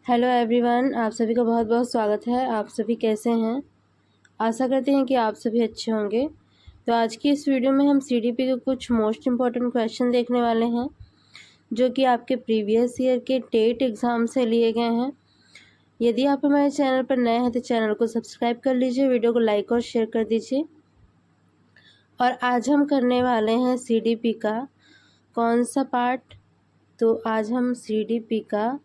Hello everyone, आप सभी का बहुत बहुत स्वागत है। आप सभी कैसे हैं? आशा करते हैं कि आप सभी अच्छे होंगे। तो आज की इस वीडियो में हम सीडीपी के कुछ मोस्ट इम्पॉर्टेंट क्वेश्चन देखने वाले हैं, जो कि आपके प्रीवियस ईयर के टेट एग्ज़ाम से लिए गए हैं। यदि आप हमारे चैनल पर नए हैं तो चैनल को सब्सक्राइब कर लीजिए, वीडियो को लाइक और शेयर कर दीजिए। और आज हम करने वाले हैं सीडीपी का कौन सा पार्ट? तो आज हम सीडीपी का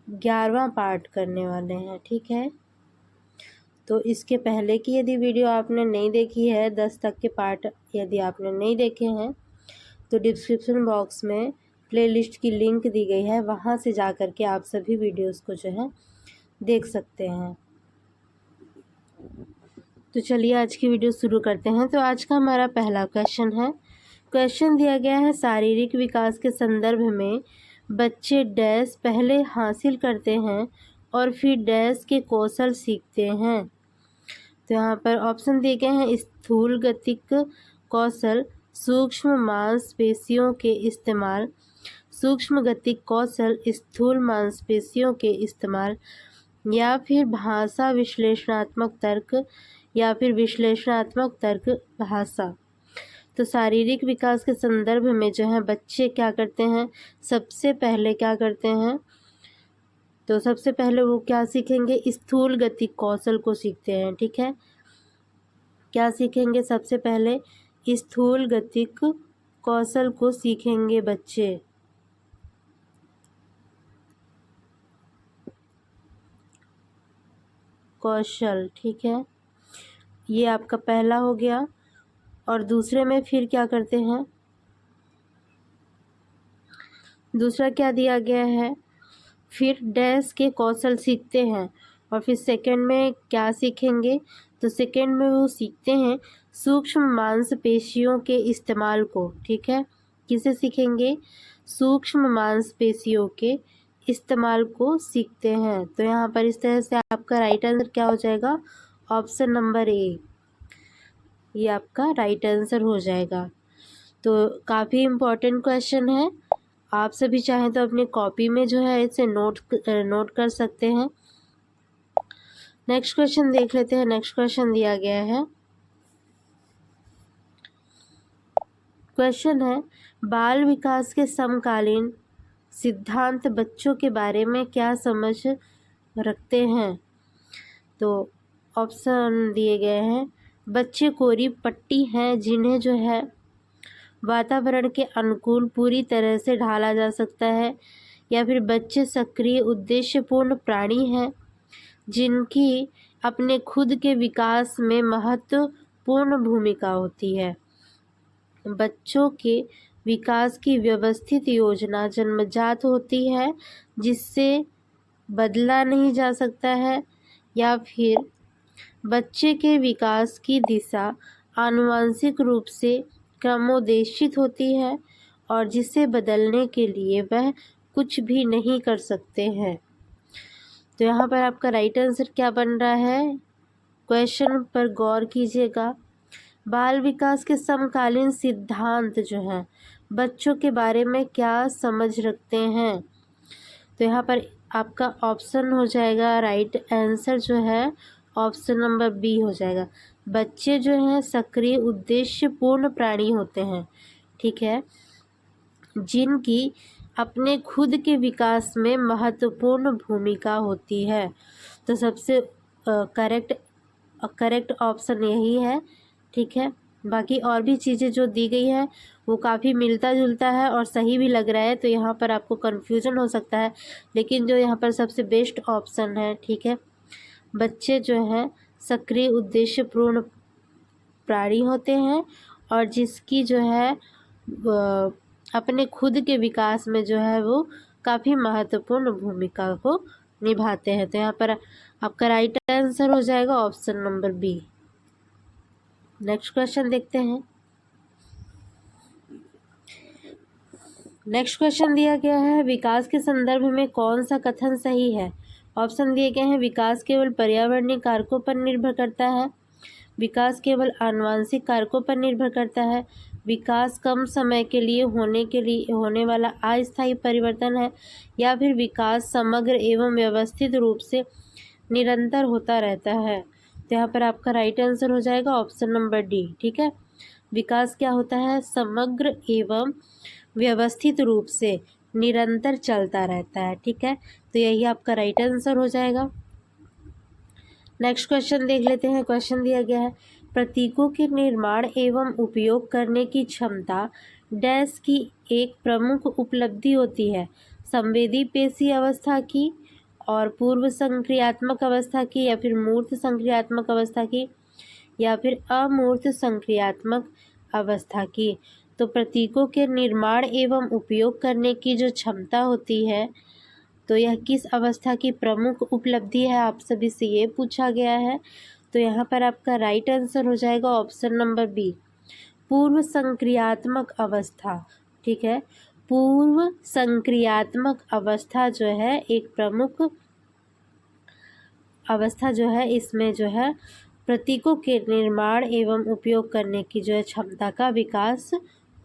11वां पार्ट करने वाले हैं, ठीक है। तो इसके पहले की यदि वीडियो आपने नहीं देखी है, 10 तक के पार्ट यदि आपने नहीं देखे हैं, तो डिस्क्रिप्शन बॉक्स में प्लेलिस्ट की लिंक दी गई है, वहाँ से जा कर के आप सभी वीडियोस को जो है देख सकते हैं। तो चलिए आज की वीडियो शुरू करते हैं। तो आज का हमारा पहला क्वेश्चन है। क्वेश्चन दिया गया है, शारीरिक विकास के संदर्भ में बच्चे डैश पहले हासिल करते हैं और फिर डैश के कौशल सीखते हैं। तो यहाँ पर ऑप्शन दिए गए हैं, स्थूल गतिक कौशल, सूक्ष्म मांसपेशियों के इस्तेमाल, सूक्ष्म गतिक कौशल, स्थूल मांसपेशियों के इस्तेमाल, या फिर भाषा विश्लेषणात्मक तर्क, या फिर विश्लेषणात्मक तर्क भाषा। तो शारीरिक विकास के संदर्भ में जो है बच्चे क्या करते हैं, सबसे पहले क्या करते हैं, तो सबसे पहले वो क्या सीखेंगे, स्थूल गतिक कौशल को सीखते हैं, ठीक है। क्या सीखेंगे? सबसे पहले स्थूल गतिक कौशल को सीखेंगे बच्चे। कौशल, ठीक है, ये आपका पहला हो गया। और दूसरे में फिर क्या करते हैं, दूसरा क्या दिया गया है, फिर डैश के कौशल सीखते हैं। और फिर सेकंड में क्या सीखेंगे, तो सेकंड में वो सीखते हैं सूक्ष्म मांसपेशियों के इस्तेमाल को, ठीक है। किसे सीखेंगे? सूक्ष्म मांसपेशियों के इस्तेमाल को सीखते हैं। तो यहाँ पर इस तरह से आपका राइट आंसर क्या हो जाएगा, ऑप्शन नंबर ए, ये आपका राइट आंसर हो जाएगा। तो काफ़ी इम्पोर्टेंट क्वेश्चन है, आप सभी चाहें तो अपनी कॉपी में जो है इसे नोट कर सकते हैं। नेक्स्ट क्वेश्चन देख लेते हैं। नेक्स्ट क्वेश्चन दिया गया है, क्वेश्चन है, बाल विकास के समकालीन सिद्धांत बच्चों के बारे में क्या समझ रखते हैं? तो ऑप्शन दिए गए हैं, बच्चे कोरी पट्टी हैं जिन्हें जो है वातावरण के अनुकूल पूरी तरह से ढाला जा सकता है, या फिर बच्चे सक्रिय उद्देश्यपूर्ण प्राणी हैं जिनकी अपने खुद के विकास में महत्वपूर्ण भूमिका होती है। बच्चों के विकास की व्यवस्थित योजना जन्मजात होती है जिससे बदला नहीं जा सकता है, या फिर बच्चे के विकास की दिशा आनुवंशिक रूप से क्रमोदेशित होती है और जिसे बदलने के लिए वह कुछ भी नहीं कर सकते हैं। तो यहाँ पर आपका राइट आंसर क्या बन रहा है, क्वेश्चन पर गौर कीजिएगा। बाल विकास के समकालीन सिद्धांत जो हैं बच्चों के बारे में क्या समझ रखते हैं? तो यहाँ पर आपका ऑप्शन हो जाएगा, राइट आंसर जो है ऑप्शन नंबर बी हो जाएगा। बच्चे जो हैं सक्रिय उद्देश्यपूर्ण प्राणी होते हैं, ठीक है, जिनकी अपने खुद के विकास में महत्वपूर्ण भूमिका होती है। तो सबसे करेक्ट ऑप्शन यही है, ठीक है। बाकी और भी चीज़ें जो दी गई हैं वो काफ़ी मिलता जुलता है और सही भी लग रहा है, तो यहाँ पर आपको कन्फ्यूजन हो सकता है, लेकिन जो यहाँ पर सबसे बेस्ट ऑप्शन है, ठीक है, बच्चे जो हैं सक्रिय उद्देश्यपूर्ण प्राणी होते हैं और जिसकी जो है अपने खुद के विकास में जो है वो काफ़ी महत्वपूर्ण भूमिका को निभाते हैं। तो यहाँ पर आपका राइट आंसर हो जाएगा option number B. Next question देखते हैं। नेक्स्ट क्वेश्चन दिया गया है, विकास के संदर्भ में कौन सा कथन सही है? ऑप्शन दिए गए हैं, विकास केवल पर्यावरणीय कारकों पर निर्भर करता है, विकास केवल आनुवंशिक कारकों पर निर्भर करता है, विकास कम समय के लिए होने वाला अस्थायी परिवर्तन है, या फिर विकास समग्र एवं व्यवस्थित रूप से निरंतर होता रहता है। तो यहाँ पर आपका राइट आंसर हो जाएगा ऑप्शन नंबर डी। ठीक है, विकास क्या होता है? समग्र एवं व्यवस्थित रूप से निरंतर चलता रहता है। ठीक है, तो यही आपका राइट आंसर हो जाएगा। नेक्स्ट क्वेश्चन देख लेते हैं। क्वेश्चन दिया गया है, प्रतीकों के निर्माण एवं उपयोग करने की क्षमता डैश की एक प्रमुख उपलब्धि होती है? संवेदी पेशी अवस्था की, और पूर्व संक्रियात्मक अवस्था की, या फिर मूर्त संक्रियात्मक अवस्था की, या फिर अमूर्त संक्रियात्मक अवस्था की। तो प्रतीकों के निर्माण एवं उपयोग करने की जो क्षमता होती है, तो यह किस अवस्था की प्रमुख उपलब्धि है? आप सभी से ये पूछा गया है। तो यहाँ पर आपका राइट आंसर हो जाएगा ऑप्शन नंबर बी, पूर्व संक्रियात्मक अवस्था। ठीक है, पूर्व संक्रियात्मक अवस्था जो है एक प्रमुख अवस्था जो है, इसमें जो है प्रतीकों के निर्माण एवं उपयोग करने की जो है क्षमता का विकास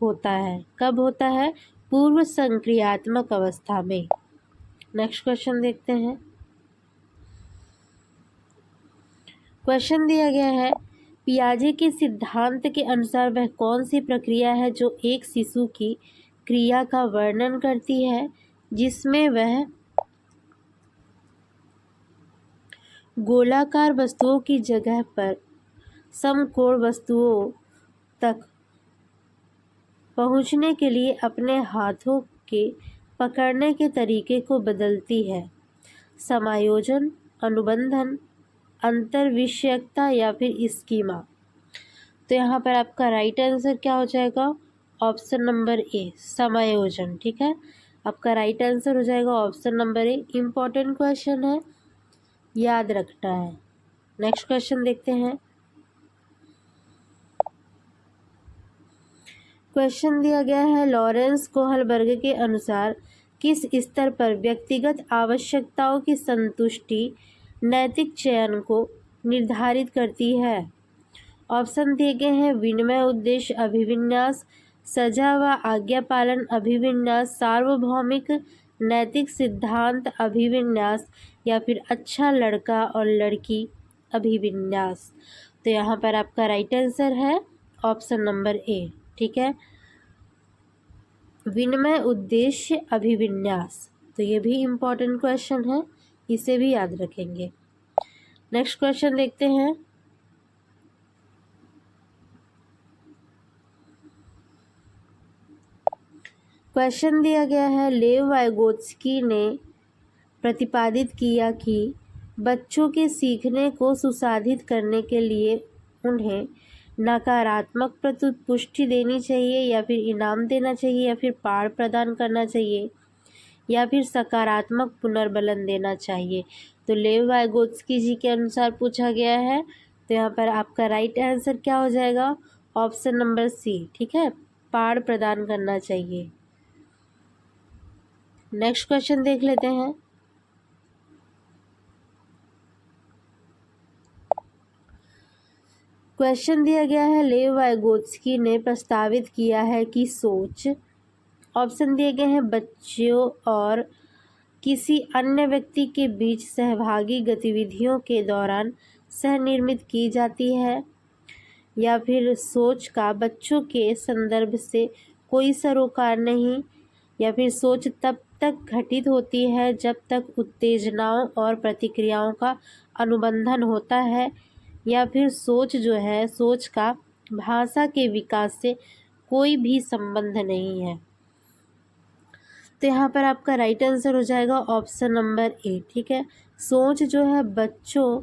होता है। कब होता है? पूर्व संक्रियात्मक अवस्था में। नेक्स्ट क्वेश्चन देखते हैं। क्वेश्चन दिया गया है, पियाजे के सिद्धांत के अनुसार वह कौन सी प्रक्रिया है जो एक शिशु की क्रिया का वर्णन करती है, जिसमें वह गोलाकार वस्तुओं की जगह पर समकोण वस्तुओं तक पहुंचने के लिए अपने हाथों के पकड़ने के तरीके को बदलती है? समायोजन, अनुबंधन, अंतर्विषयकता, या फिर स्कीमा। तो यहाँ पर आपका राइट आंसर क्या हो जाएगा? ऑप्शन नंबर ए, समायोजन। ठीक है, आपका राइट आंसर हो जाएगा option number A. Important question है, याद रखना है। नेक्स्ट क्वेश्चन देखते हैं। क्वेश्चन दिया गया है, लॉरेंस कोहलबर्ग के अनुसार किस स्तर पर व्यक्तिगत आवश्यकताओं की संतुष्टि नैतिक चयन को निर्धारित करती है? ऑप्शन दिए गए हैं, विनिमय उद्देश्य अभिविन्यास, सजा व आज्ञा पालन अभिविन्यास, सार्वभौमिक नैतिक सिद्धांत अभिविन्यास, या फिर अच्छा लड़का और लड़की अभिविन्यास। तो यहाँ पर आपका राइट आंसर है ऑप्शन नंबर ए। ठीक है, विनिमय उद्देश्य अभिविन्यास। तो ये भी इम्पोर्टेंट क्वेश्चन है, इसे भी याद रखेंगे। नेक्स्ट क्वेश्चन देखते हैं। क्वेश्चन दिया गया है, लेव वाइगोत्स्की ने प्रतिपादित किया कि बच्चों के सीखने को सुसाधित करने के लिए उन्हें नकारात्मक पुष्टि देनी चाहिए, या फिर इनाम देना चाहिए, या फिर पाठ प्रदान करना चाहिए, या फिर सकारात्मक पुनर्बलन देना चाहिए। तो लेव वाइगोत्स्की जी के अनुसार पूछा गया है। तो यहाँ पर आपका राइट आंसर क्या हो जाएगा? Option number C. ठीक है, पाठ प्रदान करना चाहिए। नेक्स्ट क्वेश्चन देख लेते हैं। क्वेश्चन दिया गया है, लेव वाइगोत्स्की ने प्रस्तावित किया है कि सोच, ऑप्शन दिए गए हैं, बच्चों और किसी अन्य व्यक्ति के बीच सहभागी गतिविधियों के दौरान सहनिर्मित की जाती है, या फिर सोच का बच्चों के संदर्भ से कोई सरोकार नहीं, या फिर सोच तब तक घटित होती है जब तक उत्तेजनाओं और प्रतिक्रियाओं का अनुबंधन होता है, या फिर सोच जो है, सोच का भाषा के विकास से कोई भी संबंध नहीं है। तो यहाँ पर आपका राइट आंसर हो जाएगा ऑप्शन नंबर ए। ठीक है, सोच जो है बच्चों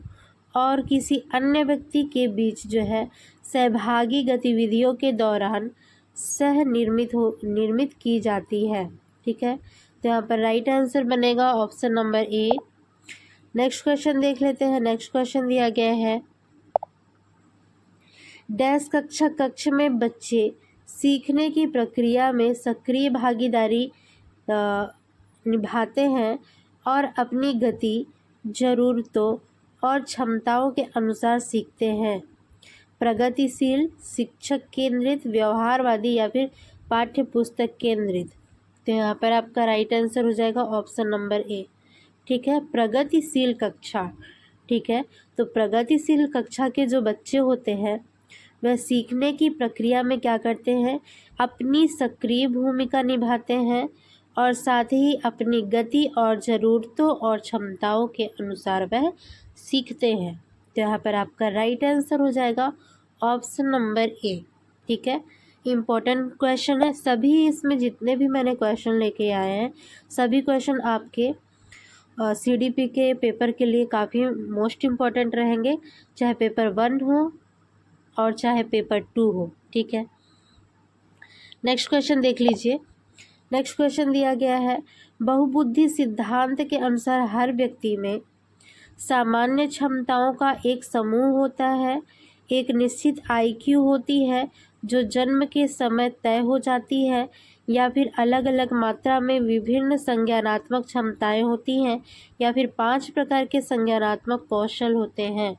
और किसी अन्य व्यक्ति के बीच जो है सहभागी गतिविधियों के दौरान निर्मित की जाती है। ठीक है, तो यहाँ पर राइट आंसर बनेगा option number A. Next question देख लेते हैं। नेक्स्ट क्वेश्चन दिया गया है, डैश कक्ष में बच्चे सीखने की प्रक्रिया में सक्रिय भागीदारी निभाते हैं और अपनी गति, ज़रूरतों और क्षमताओं के अनुसार सीखते हैं। प्रगतिशील, शिक्षक केंद्रित, व्यवहारवादी या फिर पाठ्य पुस्तक केंद्रित। तो यहाँ पर आपका राइट आंसर हो जाएगा ऑप्शन नंबर ए। ठीक है, प्रगतिशील कक्षा। ठीक है, तो प्रगतिशील कक्षा के जो बच्चे होते हैं वह सीखने की प्रक्रिया में क्या करते हैं, अपनी सक्रिय भूमिका निभाते हैं और साथ ही अपनी गति और ज़रूरतों और क्षमताओं के अनुसार वह सीखते हैं। तो यहाँ पर आपका राइट आंसर हो जाएगा ऑप्शन नंबर ए। ठीक है, इम्पोर्टेंट क्वेश्चन है सभी, इसमें जितने भी मैंने क्वेश्चन लेके आए हैं सभी क्वेश्चन आपके CDP के पेपर के लिए काफ़ी मोस्ट इम्पॉर्टेंट रहेंगे, चाहे पेपर 1 हो और चाहे पेपर 2 हो। ठीक है, नेक्स्ट क्वेश्चन देख लीजिए। नेक्स्ट क्वेश्चन दिया गया है, बहुबुद्धि सिद्धांत के अनुसार हर व्यक्ति में सामान्य क्षमताओं का एक समूह होता है। एक निश्चित IQ होती है जो जन्म के समय तय हो जाती है, या फिर अलग अलग मात्रा में विभिन्न संज्ञानात्मक क्षमताएं होती हैं, या फिर 5 प्रकार के संज्ञानात्मक कौशल होते हैं।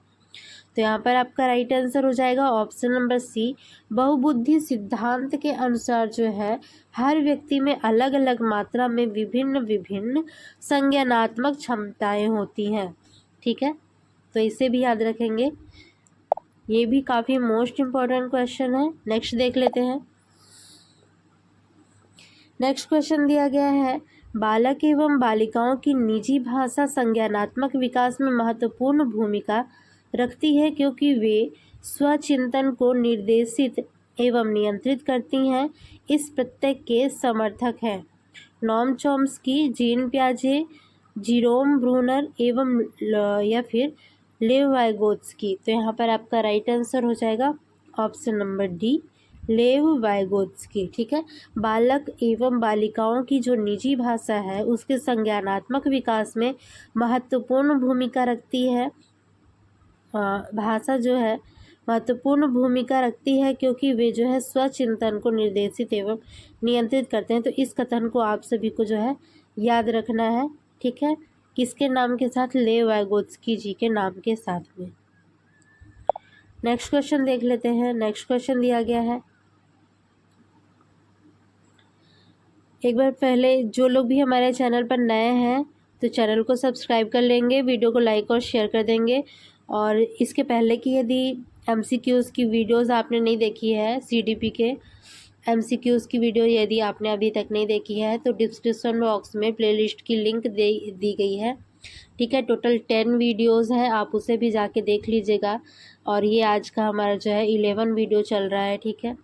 तो यहाँ पर आपका राइट आंसर हो जाएगा ऑप्शन नंबर सी। बहुबुद्धि सिद्धांत के अनुसार जो है हर व्यक्ति में अलग अलग मात्रा में विभिन्न विभिन्न संज्ञानात्मक क्षमताएं होती हैं। ठीक है, तो इसे भी याद रखेंगे, ये भी काफ़ी मोस्ट इम्पॉर्टेंट क्वेश्चन है। नेक्स्ट देख लेते हैं। नेक्स्ट क्वेश्चन दिया गया है, बालक एवं बालिकाओं की निजी भाषा संज्ञानात्मक विकास में महत्वपूर्ण भूमिका रखती है क्योंकि वे स्वचिंतन को निर्देशित एवं नियंत्रित करती हैं। इस प्रत्यय के समर्थक हैं Noam Chomsky, gene पियाजे, Jerome Brunner एवं या फिर लेव वाइगोत्स्की। तो यहाँ पर आपका राइट आंसर हो जाएगा ऑप्शन नंबर डी, लेव वाइगोत्स्की। ठीक है, बालक एवं बालिकाओं की जो निजी भाषा है उसके संज्ञानात्मक विकास में महत्वपूर्ण भूमिका रखती है। भाषा जो है महत्वपूर्ण भूमिका रखती है क्योंकि वे जो है स्वचिंतन को निर्देशित एवं नियंत्रित करते हैं। तो इस कथन को आप सभी को जो है याद रखना है। ठीक है, किसके नाम के साथ, लेव वाइगोत्स्की जी के नाम के साथ में। नेक्स्ट क्वेश्चन देख लेते हैं। नेक्स्ट क्वेश्चन दिया गया है, एक बार पहले जो लोग भी हमारे चैनल पर नए हैं तो चैनल को सब्सक्राइब कर लेंगे, वीडियो को लाइक और शेयर कर देंगे। और इसके पहले की यदि MCQs की वीडियोस आपने नहीं देखी है, CDP के MCQs की वीडियो यदि आपने अभी तक नहीं देखी है तो डिस्क्रिप्शन बॉक्स में प्लेलिस्ट की लिंक दी गई है। ठीक है, टोटल 10 वीडियोस है, आप उसे भी जाके देख लीजिएगा। और ये आज का हमारा जो है 11 वीडियो चल रहा है। ठीक है,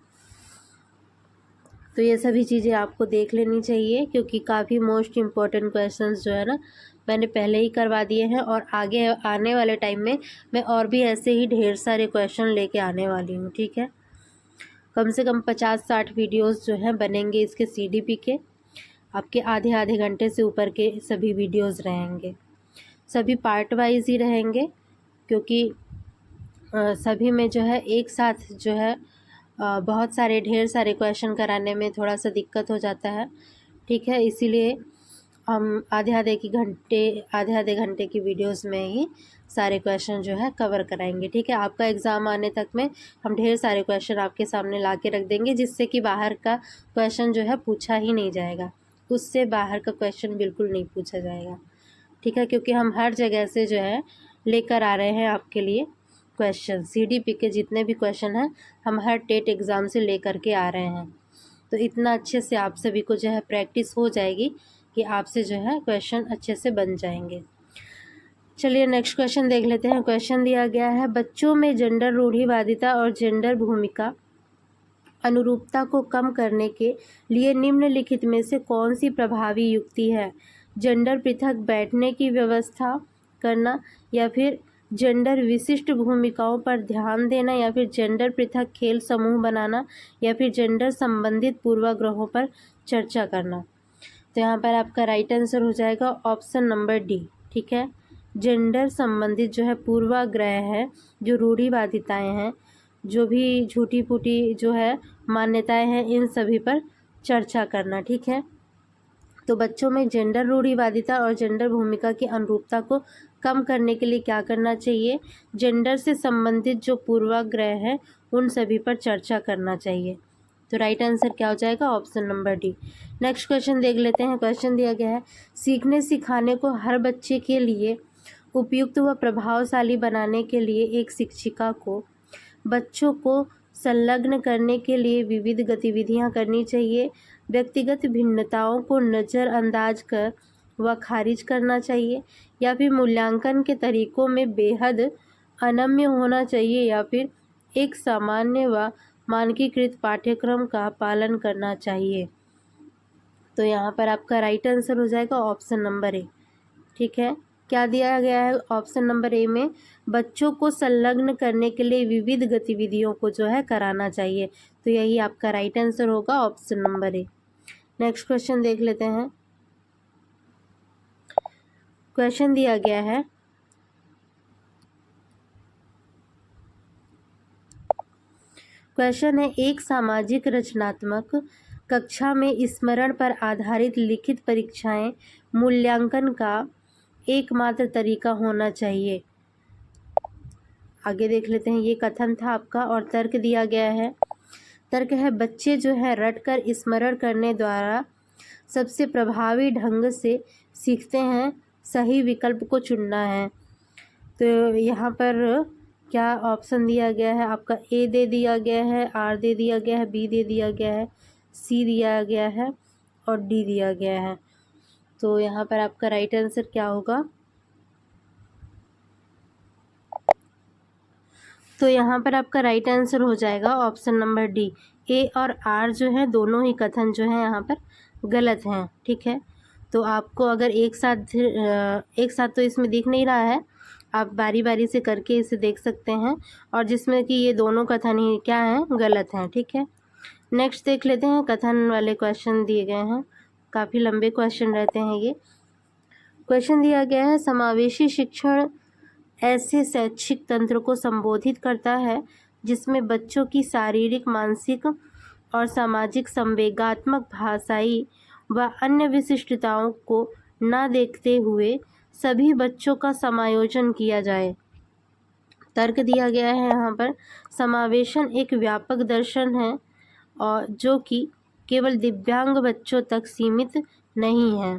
तो ये सभी चीज़ें आपको देख लेनी चाहिए क्योंकि काफ़ी मोस्ट इम्पॉर्टेंट क्वेश्चंस जो है ना मैंने पहले ही करवा दिए हैं और आगे आने वाले टाइम में मैं और भी ऐसे ही ढेर सारे क्वेश्चन लेके आने वाली हूँ। ठीक है, कम से कम 50-60 वीडियोस जो हैं बनेंगे इसके CDP के, आपके आधे आधे घंटे से ऊपर के सभी वीडियोस रहेंगे, सभी पार्ट वाइज ही रहेंगे क्योंकि सभी में जो है एक साथ जो है बहुत सारे ढेर सारे क्वेश्चन कराने में थोड़ा सा दिक्कत हो जाता है। ठीक है, इसीलिए हम आधे आधे घंटे की वीडियोस में ही सारे क्वेश्चन जो है कवर कराएंगे। ठीक है, आपका एग्ज़ाम आने तक में हम ढेर सारे क्वेश्चन आपके सामने ला के रख देंगे जिससे कि बाहर का क्वेश्चन जो है पूछा ही नहीं जाएगा, उससे बाहर का क्वेश्चन बिल्कुल नहीं पूछा जाएगा। ठीक है, क्योंकि हम हर जगह से जो है लेकर आ रहे हैं आपके लिए क्वेश्चन, CDP के जितने भी क्वेश्चन हैं हम हर टेट एग्ज़ाम से लेकर के आ रहे हैं। तो इतना अच्छे से आप सभी को जो है प्रैक्टिस हो जाएगी कि आपसे जो है क्वेश्चन अच्छे से बन जाएंगे। चलिए नेक्स्ट क्वेश्चन देख लेते हैं। क्वेश्चन दिया गया है, बच्चों में जेंडर रूढ़िवादिता और जेंडर भूमिका अनुरूपता को कम करने के लिए निम्नलिखित में से कौन सी प्रभावी युक्ति है? जेंडर पृथक बैठने की व्यवस्था करना, या फिर जेंडर विशिष्ट भूमिकाओं पर ध्यान देना, या फिर जेंडर पृथक खेल समूह बनाना, या फिर जेंडर संबंधित पूर्वाग्रहों पर चर्चा करना। तो यहाँ पर आपका राइट आंसर हो जाएगा ऑप्शन नंबर डी। ठीक है, जेंडर संबंधित जो है पूर्वाग्रह है, जो रूढ़िवादिताएं हैं, जो भी झूठी फूटी जो है मान्यताएं हैं, इन सभी पर चर्चा करना। ठीक है, तो बच्चों में जेंडर रूढ़िवादिता और जेंडर भूमिका की अनुरूपता को कम करने के लिए क्या करना चाहिए? जेंडर से संबंधित जो पूर्वाग्रह है उन सभी पर चर्चा करना चाहिए। तो राइट आंसर क्या हो जाएगा? Option number D. Next question देख लेते हैं। क्वेश्चन दिया गया है, सीखने सिखाने को हर बच्चे के लिए उपयुक्त व प्रभावशाली बनाने के लिए एक शिक्षिका को बच्चों को संलग्न करने के लिए विविध गतिविधियां करनी चाहिए, व्यक्तिगत भिन्नताओं को नज़रअंदाज कर व खारिज करना चाहिए, या फिर मूल्यांकन के तरीकों में बेहद अनम्य होना चाहिए, या फिर एक सामान्य व मानकीकृत पाठ्यक्रम का पालन करना चाहिए। तो यहाँ पर आपका राइट आंसर हो जाएगा ऑप्शन नंबर ए। ठीक है, क्या दिया गया है ऑप्शन नंबर ए में? बच्चों को संलग्न करने के लिए विविध गतिविधियों को जो है कराना चाहिए। तो यही आपका राइट आंसर होगा option number A. Next question देख लेते हैं। क्वेश्चन दिया गया है, क्वेश्चन है, एक सामाजिक रचनात्मक कक्षा में स्मरण पर आधारित लिखित परीक्षाएं मूल्यांकन का एकमात्र तरीका होना चाहिए। आगे देख लेते हैं। ये कथन था आपका और तर्क दिया गया है। तर्क है, बच्चे जो है रटकर स्मरण करने द्वारा सबसे प्रभावी ढंग से सीखते हैं, सही विकल्प को चुनना है। तो यहाँ पर क्या ऑप्शन दिया गया है आपका? ए दे दिया गया है, आर दे दिया गया है, बी दे दिया गया है, सी दिया गया है और डी दिया गया है। तो यहाँ पर आपका राइट आंसर क्या होगा? तो यहाँ पर आपका राइट आंसर हो जाएगा ऑप्शन नंबर डी। ए और आर जो है दोनों ही कथन जो है यहाँ पर गलत हैं। ठीक है, तो आपको अगर एक साथ तो इसमें दिख नहीं रहा है, आप बारी बारी से करके इसे देख सकते हैं, और जिसमें कि ये दोनों कथन ही क्या हैं? गलत हैं। ठीक है, नेक्स्ट देख लेते हैं। कथन वाले क्वेश्चन दिए गए हैं, काफ़ी लंबे क्वेश्चन रहते हैं ये। क्वेश्चन दिया गया है, समावेशी शिक्षण ऐसे शैक्षिक तंत्र को संबोधित करता है जिसमें बच्चों की शारीरिक, मानसिक और सामाजिक, संवेगात्मक, भाषाई व अन्य विशिष्टताओं को न देखते हुए सभी बच्चों का समायोजन किया जाए। तर्क दिया गया है यहाँ पर, समावेशन एक व्यापक दर्शन है और जो कि केवल दिव्यांग बच्चों तक सीमित नहीं है।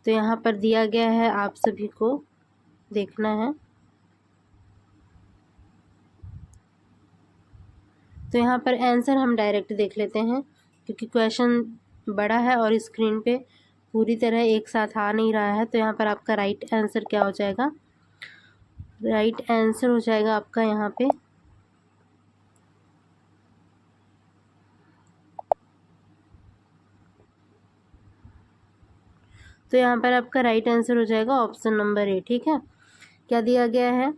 तो यहाँ पर दिया गया है, आप सभी को देखना है। तो यहाँ पर आंसर हम डायरेक्ट देख लेते हैं, क्योंकि क्वेश्चन बड़ा है और स्क्रीन पे पूरी तरह एक साथ आ नहीं रहा है। तो यहाँ पर आपका राइट आंसर क्या हो जाएगा? राइट आंसर हो जाएगा आपका यहाँ पे तो यहाँ पर आपका राइट आंसर हो जाएगा ऑप्शन नंबर ए। ठीक है, क्या दिया गया है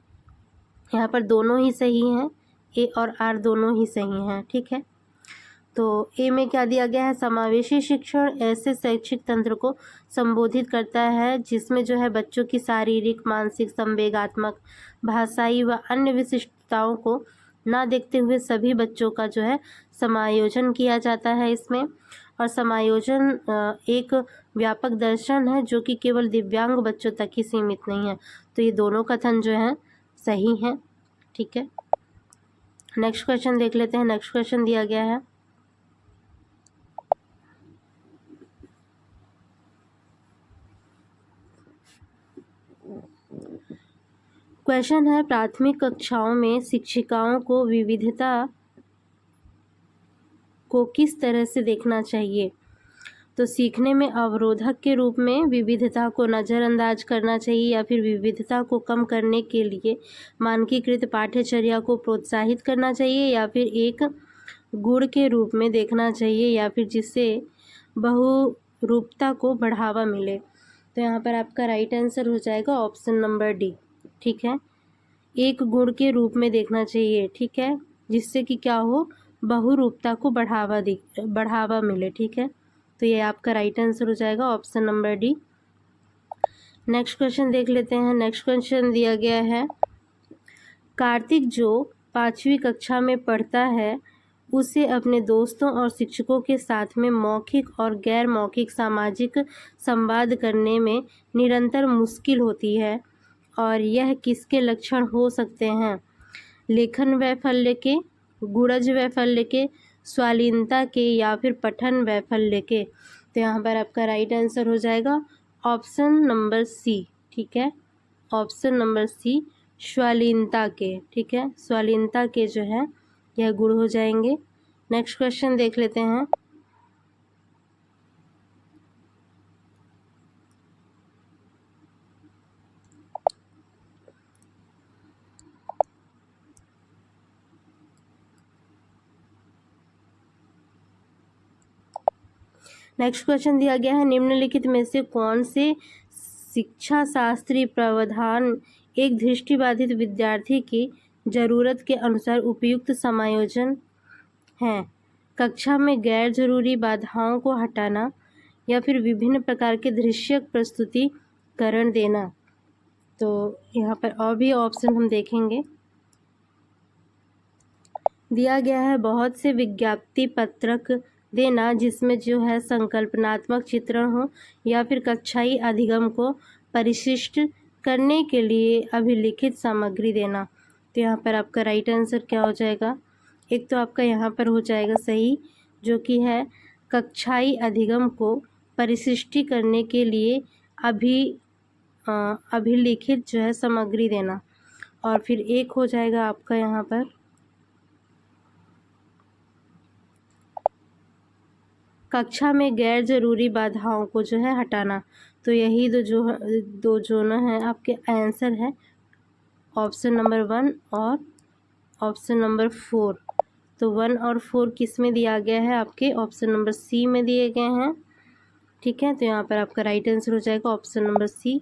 यहाँ पर? दोनों ही सही हैं, ए और आर दोनों ही सही हैं। ठीक है, तो ए में क्या दिया गया है? समावेशी शिक्षण ऐसे शैक्षिक तंत्र को संबोधित करता है जिसमें जो है बच्चों की शारीरिक, मानसिक, संवेगात्मक, भाषाई व अन्य विशिष्टताओं को ना देखते हुए सभी बच्चों का जो है समायोजन किया जाता है इसमें। और समायोजन एक व्यापक दर्शन है जो कि केवल दिव्यांग बच्चों तक ही सीमित नहीं है। तो ये दोनों कथन जो हैं सही हैं। ठीक है, नेक्स्ट क्वेश्चन देख लेते हैं। नेक्स्ट क्वेश्चन दिया गया है, क्वेश्चन है, प्राथमिक कक्षाओं में शिक्षिकाओं को विविधता को किस तरह से देखना चाहिए? तो सीखने में अवरोधक के रूप में विविधता को नज़रअंदाज करना चाहिए, या फिर विविधता को कम करने के लिए मानकीकृत पाठ्यचर्या को प्रोत्साहित करना चाहिए, या फिर एक गुण के रूप में देखना चाहिए, या फिर जिससे बहुरूपता को बढ़ावा मिले। तो यहाँ पर आपका राइट आंसर हो जाएगा ऑप्शन नंबर डी। ठीक है, एक गुण के रूप में देखना चाहिए। ठीक है, जिससे कि क्या हो? बहुरूपता को बढ़ावा मिले। ठीक है, तो ये आपका राइट आंसर हो जाएगा option number D. Next question देख लेते हैं। नेक्स्ट क्वेश्चन दिया गया है, कार्तिक जो 5वीं कक्षा में पढ़ता है उसे अपने दोस्तों और शिक्षकों के साथ में मौखिक और गैर मौखिक सामाजिक संवाद करने में निरंतर मुश्किल होती है। और यह किसके लक्षण हो सकते हैं? लेखन वैफल्य के, गुणज वैफल्य के, स्वालीनता के, या फिर पठन वैफल्य के। तो यहाँ पर आपका राइट आंसर हो जाएगा ऑप्शन नंबर सी। ठीक है, ऑप्शन नंबर सी, स्वालीनता के। ठीक है, स्वालीनता के जो है यह गुण हो जाएंगे। नेक्स्ट क्वेश्चन देख लेते हैं। नेक्स्ट क्वेश्चन दिया गया है, निम्नलिखित में से कौन से शिक्षा शास्त्री प्रावधान एक दृष्टिबाधित विद्यार्थी की जरूरत के अनुसार उपयुक्त समायोजन हैं? कक्षा में गैर जरूरी बाधाओं को हटाना, या फिर विभिन्न प्रकार के दृश्यक प्रस्तुतिकरण देना। तो यहाँ पर और भी ऑप्शन हम देखेंगे। दिया गया है बहुत से विज्ञप्ति पत्रक देना जिसमें जो है संकल्पनात्मक चित्रण हो, या फिर कक्षाई अधिगम को परिशिष्ट करने के लिए अभिलिखित सामग्री देना। तो यहाँ पर आपका राइट आंसर क्या हो जाएगा? एक तो आपका यहाँ पर हो जाएगा सही, जो कि है कक्षाई अधिगम को परिशिष्टि करने के लिए अभिलिखित जो है सामग्री देना। और फिर एक हो जाएगा आपका यहाँ पर कक्षा में गैर जरूरी बाधाओं को जो है हटाना। तो यही दो जो ना है आपके आंसर है, ऑप्शन नंबर 1 और ऑप्शन नंबर 4। तो 1 और 4 किस में दिया गया है? आपके ऑप्शन नंबर सी में दिए गए हैं। ठीक है, तो यहाँ पर आपका राइट आंसर हो जाएगा option number C.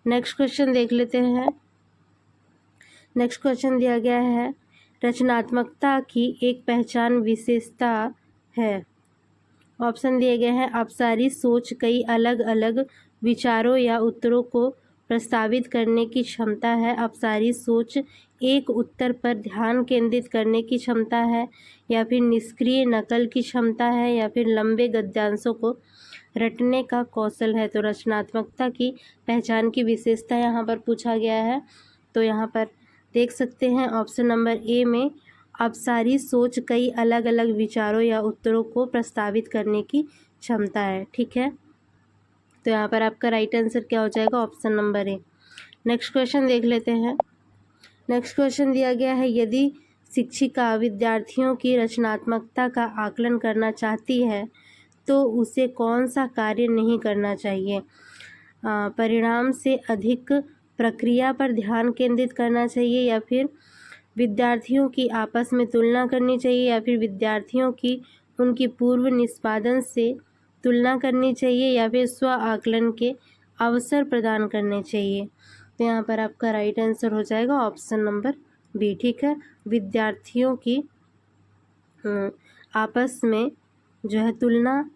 Next question देख लेते हैं। नेक्स्ट क्वेश्चन दिया गया है, रचनात्मकता की एक पहचान विशेषता है। ऑप्शन दिए गए हैं, अपसारी सोच कई अलग अलग विचारों या उत्तरों को प्रस्तावित करने की क्षमता है, अपसारी सोच एक उत्तर पर ध्यान केंद्रित करने की क्षमता है, या फिर निष्क्रिय नकल की क्षमता है, या फिर लंबे गद्यांशों को रटने का कौशल है। तो रचनात्मकता की पहचान की विशेषता यहाँ पर पूछा गया है। तो यहाँ पर देख सकते हैं ऑप्शन नंबर ए में अपसारी सोच कई अलग अलग विचारों या उत्तरों को प्रस्तावित करने की क्षमता है। ठीक है, तो यहाँ पर आपका राइट आंसर क्या हो जाएगा? Option number A. Next question देख लेते हैं। नेक्स्ट क्वेश्चन दिया गया है, यदि शिक्षिका विद्यार्थियों की रचनात्मकता का आकलन करना चाहती है तो उसे कौन सा कार्य नहीं करना चाहिए? परिणाम से अधिक प्रक्रिया पर ध्यान केंद्रित करना चाहिए, या फिर विद्यार्थियों की आपस में तुलना करनी चाहिए, या फिर विद्यार्थियों की उनकी पूर्व निष्पादन से तुलना करनी चाहिए, या फिर स्व आकलन के अवसर प्रदान करने चाहिए। तो यहाँ पर आपका राइट आंसर हो जाएगा ऑप्शन नंबर बी। ठीक है, विद्यार्थियों की आपस में जो है तुलना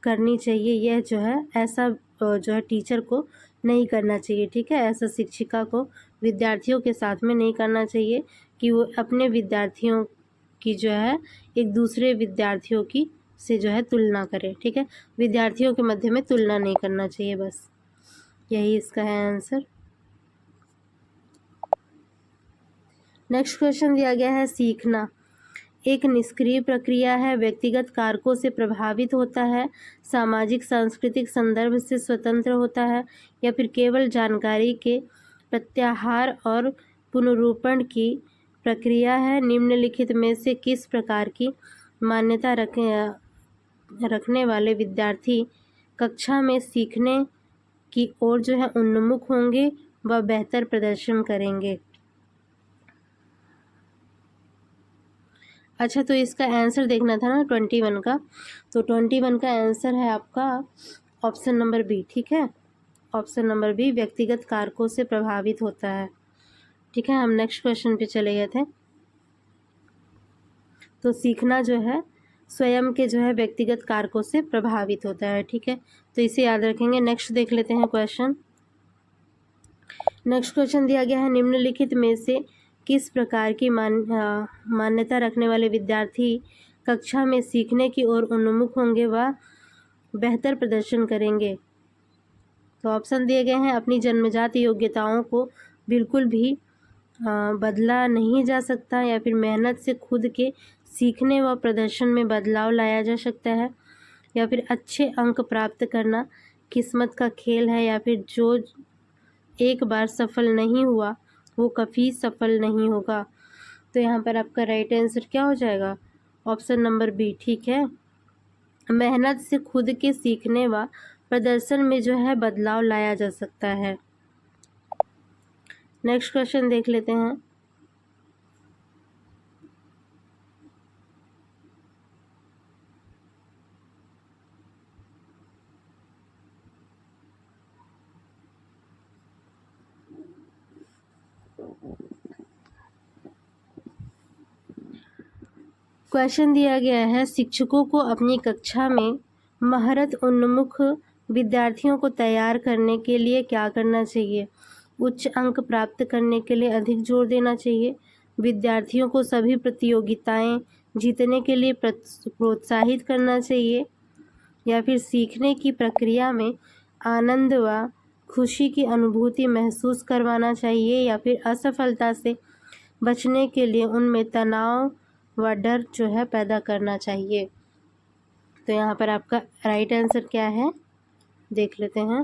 करनी चाहिए, यह जो है ऐसा जो है टीचर को नहीं करना चाहिए। ठीक है, ऐसा शिक्षिका को विद्यार्थियों के साथ में नहीं करना चाहिए कि वो अपने विद्यार्थियों की जो है एक दूसरे विद्यार्थियों की से जो है तुलना करे। ठीक है, विद्यार्थियों के मध्य में तुलना नहीं करना चाहिए, बस यही इसका है आंसर। नेक्स्ट क्वेश्चन दिया गया है, सीखना एक निष्क्रिय प्रक्रिया है, व्यक्तिगत कारकों से प्रभावित होता है, सामाजिक सांस्कृतिक संदर्भ से स्वतंत्र होता है, या फिर केवल जानकारी के प्रत्याहार और पुनरुत्पादन की प्रक्रिया है। निम्नलिखित में से किस प्रकार की मान्यता रखने वाले विद्यार्थी कक्षा में सीखने की ओर जो है उन्मुख होंगे व बेहतर प्रदर्शन करेंगे? अच्छा, तो इसका आंसर देखना था ना 21 का, तो 21 का आंसर है आपका ऑप्शन नंबर बी। ठीक है, ऑप्शन नंबर बी व्यक्तिगत कारकों से प्रभावित होता है। ठीक है, हम नेक्स्ट क्वेश्चन पे चले गए थे। तो सीखना जो है स्वयं के जो है व्यक्तिगत कारकों से प्रभावित होता है। ठीक है, तो इसे याद रखेंगे। नेक्स्ट देख लेते हैं क्वेश्चन। नेक्स्ट क्वेश्चन दिया गया है, निम्नलिखित में से किस प्रकार की मान्यता रखने वाले विद्यार्थी कक्षा में सीखने की ओर उन्मुख होंगे व बेहतर प्रदर्शन करेंगे। तो ऑप्शन दिए गए हैं, अपनी जन्मजात योग्यताओं को बिल्कुल भी बदला नहीं जा सकता, या फिर मेहनत से खुद के सीखने व प्रदर्शन में बदलाव लाया जा सकता है, या फिर अच्छे अंक प्राप्त करना किस्मत का खेल है, या फिर जो एक बार सफल नहीं हुआ वो कभी सफल नहीं होगा। तो यहाँ पर आपका राइट आंसर क्या हो जाएगा? ऑप्शन नंबर बी, ठीक है। मेहनत से खुद के सीखने व प्रदर्शन में जो है बदलाव लाया जा सकता है। नेक्स्ट क्वेश्चन देख लेते हैं। क्वेश्चन दिया गया है, शिक्षकों को अपनी कक्षा में महारत उन्मुख विद्यार्थियों को तैयार करने के लिए क्या करना चाहिए? उच्च अंक प्राप्त करने के लिए अधिक जोर देना चाहिए, विद्यार्थियों को सभी प्रतियोगिताएं जीतने के लिए प्रोत्साहित करना चाहिए, या फिर सीखने की प्रक्रिया में आनंद व खुशी की अनुभूति महसूस करवाना चाहिए, या फिर असफलता से बचने के लिए उनमें तनाव व डर जो है पैदा करना चाहिए। तो यहाँ पर आपका राइट आंसर क्या है, देख लेते हैं।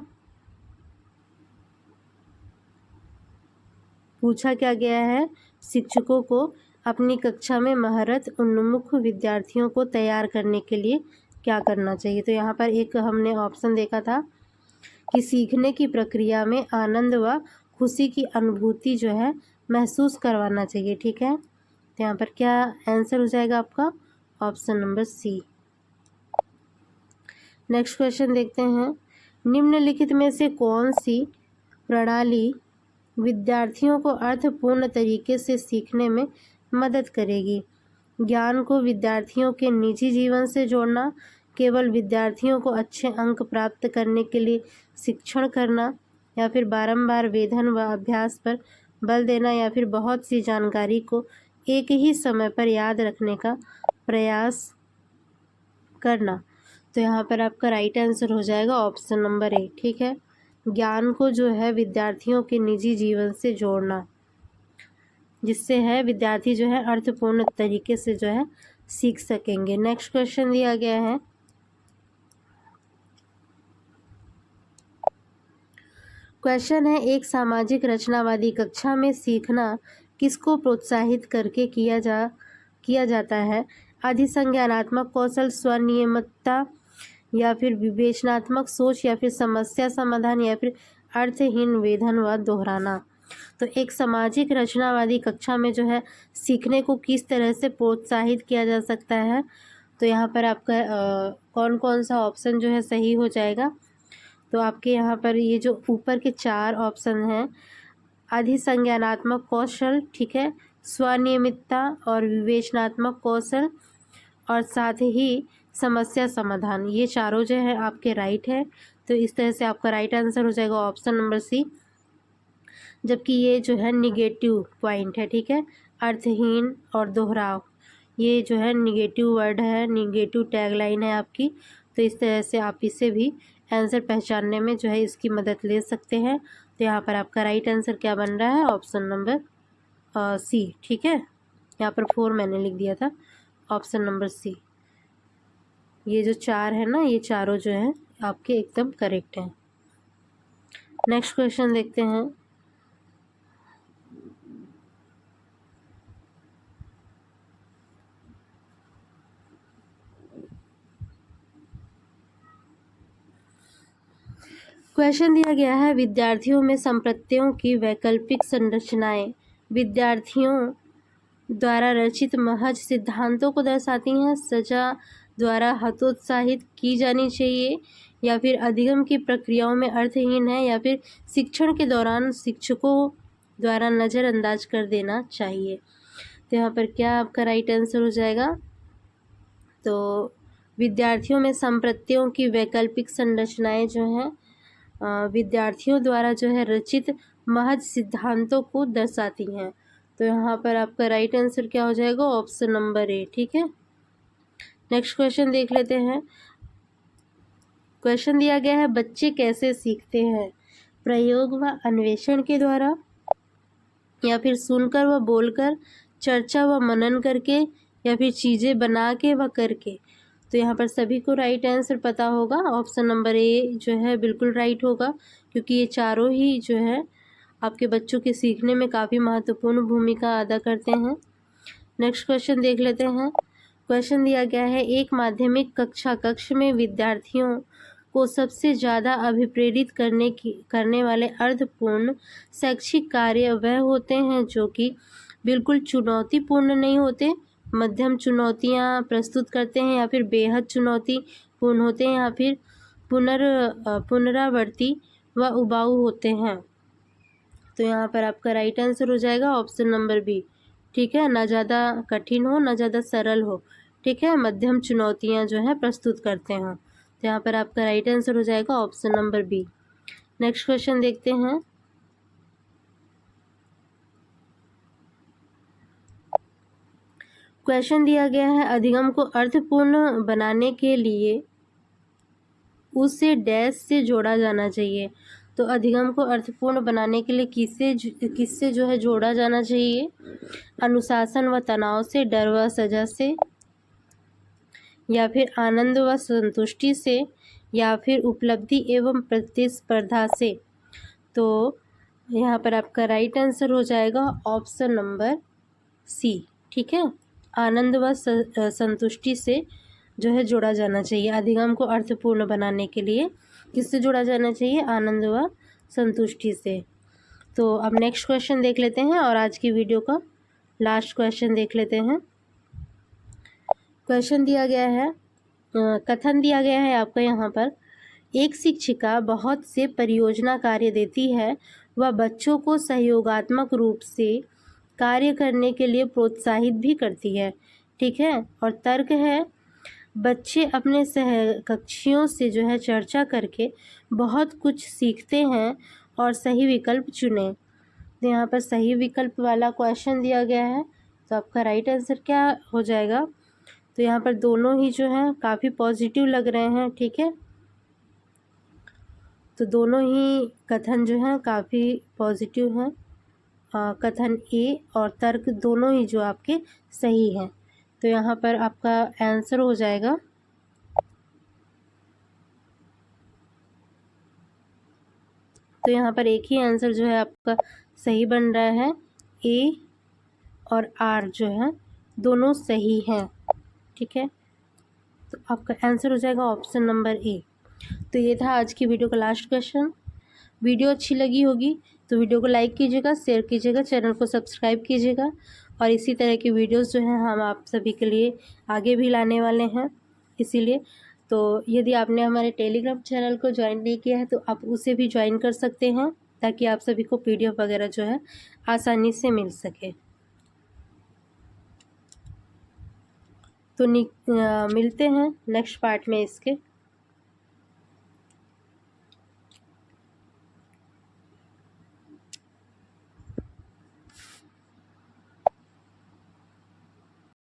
पूछा क्या गया है, शिक्षकों को अपनी कक्षा में महारत उन्मुख विद्यार्थियों को तैयार करने के लिए क्या करना चाहिए। तो यहाँ पर एक हमने ऑप्शन देखा था कि सीखने की प्रक्रिया में आनंद व खुशी की अनुभूति जो है महसूस करवाना चाहिए, ठीक है। तो यहाँ पर क्या आंसर हो जाएगा आपका? Option number C. Next question देखते हैं, निम्नलिखित में से कौन सी प्रणाली विद्यार्थियों को अर्थपूर्ण तरीके से सीखने में मदद करेगी? ज्ञान को विद्यार्थियों के निजी जीवन से जोड़ना, केवल विद्यार्थियों को अच्छे अंक प्राप्त करने के लिए शिक्षण करना, या फिर बारंबार वेधन व अभ्यास पर बल देना, या फिर बहुत सी जानकारी को एक ही समय पर याद रखने का प्रयास करना। तो यहाँ पर आपका राइट आंसर हो जाएगा ऑप्शन नंबर ए, ठीक है। ज्ञान को जो है विद्यार्थियों के निजी जीवन से जोड़ना, जिससे है विद्यार्थी जो है अर्थपूर्ण तरीके से जो है सीख सकेंगे। नेक्स्ट क्वेश्चन दिया गया है, क्वेश्चन है, एक सामाजिक रचनावादी कक्षा में सीखना किसको प्रोत्साहित करके किया जाता है? अधिसंज्ञानात्मक कौशल, स्वनियमितता, या फिर विवेचनात्मक सोच, या फिर समस्या समाधान, या फिर अर्थहीन वेधन व दोहराना। तो एक सामाजिक रचनावादी कक्षा में जो है सीखने को किस तरह से प्रोत्साहित किया जा सकता है? तो यहाँ पर आपका कौन कौन सा ऑप्शन जो है सही हो जाएगा? तो आपके यहाँ पर ये जो ऊपर के 4 ऑप्शन हैं, अधिसंज्ञानात्मक कौशल, ठीक है, स्वनियमितता और विवेचनात्मक कौशल, और साथ ही समस्या समाधान, ये चारों जो है आपके राइट है। तो इस तरह से आपका राइट आंसर हो जाएगा ऑप्शन नंबर सी। जबकि ये जो है निगेटिव पॉइंट है, ठीक है, अर्थहीन और दोहराव, ये जो है निगेटिव वर्ड है, निगेटिव टैगलाइन है आपकी। तो इस तरह से आप इसे भी आंसर पहचानने में जो है इसकी मदद ले सकते हैं। तो यहाँ पर आपका राइट आंसर क्या बन रहा है? ऑप्शन नंबर सी, ठीक है। यहाँ पर 4 मैंने लिख दिया था, ऑप्शन नंबर सी। ये जो 4 है ना, ये चारों जो हैं आपके एकदम करेक्ट हैं। नेक्स्ट क्वेश्चन देखते हैं, क्वेश्चन दिया गया है, विद्यार्थियों में संप्रत्ययों की वैकल्पिक संरचनाएं विद्यार्थियों द्वारा रचित महज सिद्धांतों को दर्शाती हैं, सजा द्वारा हतोत्साहित की जानी चाहिए, या फिर अधिगम की प्रक्रियाओं में अर्थहीन है, या फिर शिक्षण के दौरान शिक्षकों द्वारा नज़रअंदाज कर देना चाहिए। तो यहाँ पर क्या आपका राइट आंसर हो जाएगा? तो विद्यार्थियों में संप्रत्ययों की वैकल्पिक संरचनाएं जो हैं विद्यार्थियों द्वारा जो है रचित महज सिद्धांतों को दर्शाती हैं। तो यहाँ पर आपका राइट आंसर क्या हो जाएगा? ऑप्शन नंबर ए, ठीक है। नेक्स्ट क्वेश्चन देख लेते हैं। क्वेश्चन दिया गया है, बच्चे कैसे सीखते हैं? प्रयोग व अन्वेषण के द्वारा, या फिर सुनकर व बोलकर, चर्चा व मनन करके, या फिर चीज़ें बना के व करके। तो यहाँ पर सभी को राइट आंसर पता होगा। ऑप्शन नंबर ए जो है बिल्कुल राइट होगा, क्योंकि ये चारों ही जो है आपके बच्चों के सीखने में काफ़ी महत्वपूर्ण भूमिका अदा करते हैं। नेक्स्ट क्वेश्चन देख लेते हैं। क्वेश्चन दिया गया है, एक माध्यमिक कक्ष में विद्यार्थियों को सबसे ज़्यादा अभिप्रेरित करने वाले अर्थपूर्ण शैक्षिक कार्य वह होते हैं जो कि बिल्कुल चुनौतीपूर्ण नहीं होते, मध्यम चुनौतियां प्रस्तुत करते हैं, या फिर बेहद चुनौतीपूर्ण होते हैं, या फिर पुनरावर्ती व उबाऊ होते हैं। तो यहाँ पर आपका राइट आंसर हो जाएगा ऑप्शन नंबर बी। ठीक है, ना ज़्यादा कठिन हो ना ज़्यादा सरल हो, ठीक है, मध्यम चुनौतियाँ जो है प्रस्तुत करते हैं। तो यहाँ पर आपका राइट आंसर हो जाएगा option number B. Next question देखते हैं। क्वेश्चन दिया गया है, अधिगम को अर्थपूर्ण बनाने के लिए उसे डैश से जोड़ा जाना चाहिए। तो अधिगम को अर्थपूर्ण बनाने के लिए किससे जो है जोड़ा जाना चाहिए? अनुशासन व तनाव से, डर व सजा से, या फिर आनंद व संतुष्टि से, या फिर उपलब्धि एवं प्रतिस्पर्धा से। तो यहाँ पर आपका राइट आंसर हो जाएगा ऑप्शन नंबर सी। ठीक है, आनंद व संतुष्टि से जो है जोड़ा जाना चाहिए। अधिगम को अर्थपूर्ण बनाने के लिए किससे जोड़ा जाना चाहिए? आनंद व संतुष्टि से। तो अब नेक्स्ट क्वेश्चन देख लेते हैं और आज की वीडियो का लास्ट क्वेश्चन देख लेते हैं। क्वेश्चन दिया गया है, कथन दिया गया है आपका यहाँ पर, एक शिक्षिका बहुत से परियोजना कार्य देती है, वह बच्चों को सहयोगात्मक रूप से कार्य करने के लिए प्रोत्साहित भी करती है। ठीक है, और तर्क है, बच्चे अपने सहकक्षियों से जो है चर्चा करके बहुत कुछ सीखते हैं और सही विकल्प चुनें। तो यहाँ पर सही विकल्प वाला क्वेश्चन दिया गया है, तो आपका राइट आंसर क्या हो जाएगा? तो यहाँ पर दोनों ही जो है काफ़ी पॉजिटिव लग रहे हैं। ठीक है, तो दोनों ही कथन जो हैं काफ़ी पॉजिटिव हैं। कथन ए और तर्क दोनों ही जो आपके सही हैं। तो यहाँ पर आपका आंसर हो जाएगा तो यहाँ पर एक ही आंसर जो है आपका सही बन रहा है, ए और आर जो है दोनों सही हैं। ठीक है, तो आपका आंसर हो जाएगा ऑप्शन नंबर ए। तो ये था आज की वीडियो का लास्ट क्वेश्चन। वीडियो अच्छी लगी होगी तो वीडियो को लाइक कीजिएगा, शेयर कीजिएगा, चैनल को सब्सक्राइब कीजिएगा, और इसी तरह की वीडियोस जो हैं हम आप सभी के लिए आगे भी लाने वाले हैं। इसीलिए तो यदि आपने हमारे टेलीग्राम चैनल को ज्वाइन नहीं किया है तो आप उसे भी ज्वाइन कर सकते हैं, ताकि आप सभी को PDF वगैरह जो है आसानी से मिल सके। तो मिलते हैं नेक्स्ट पार्ट में इसके।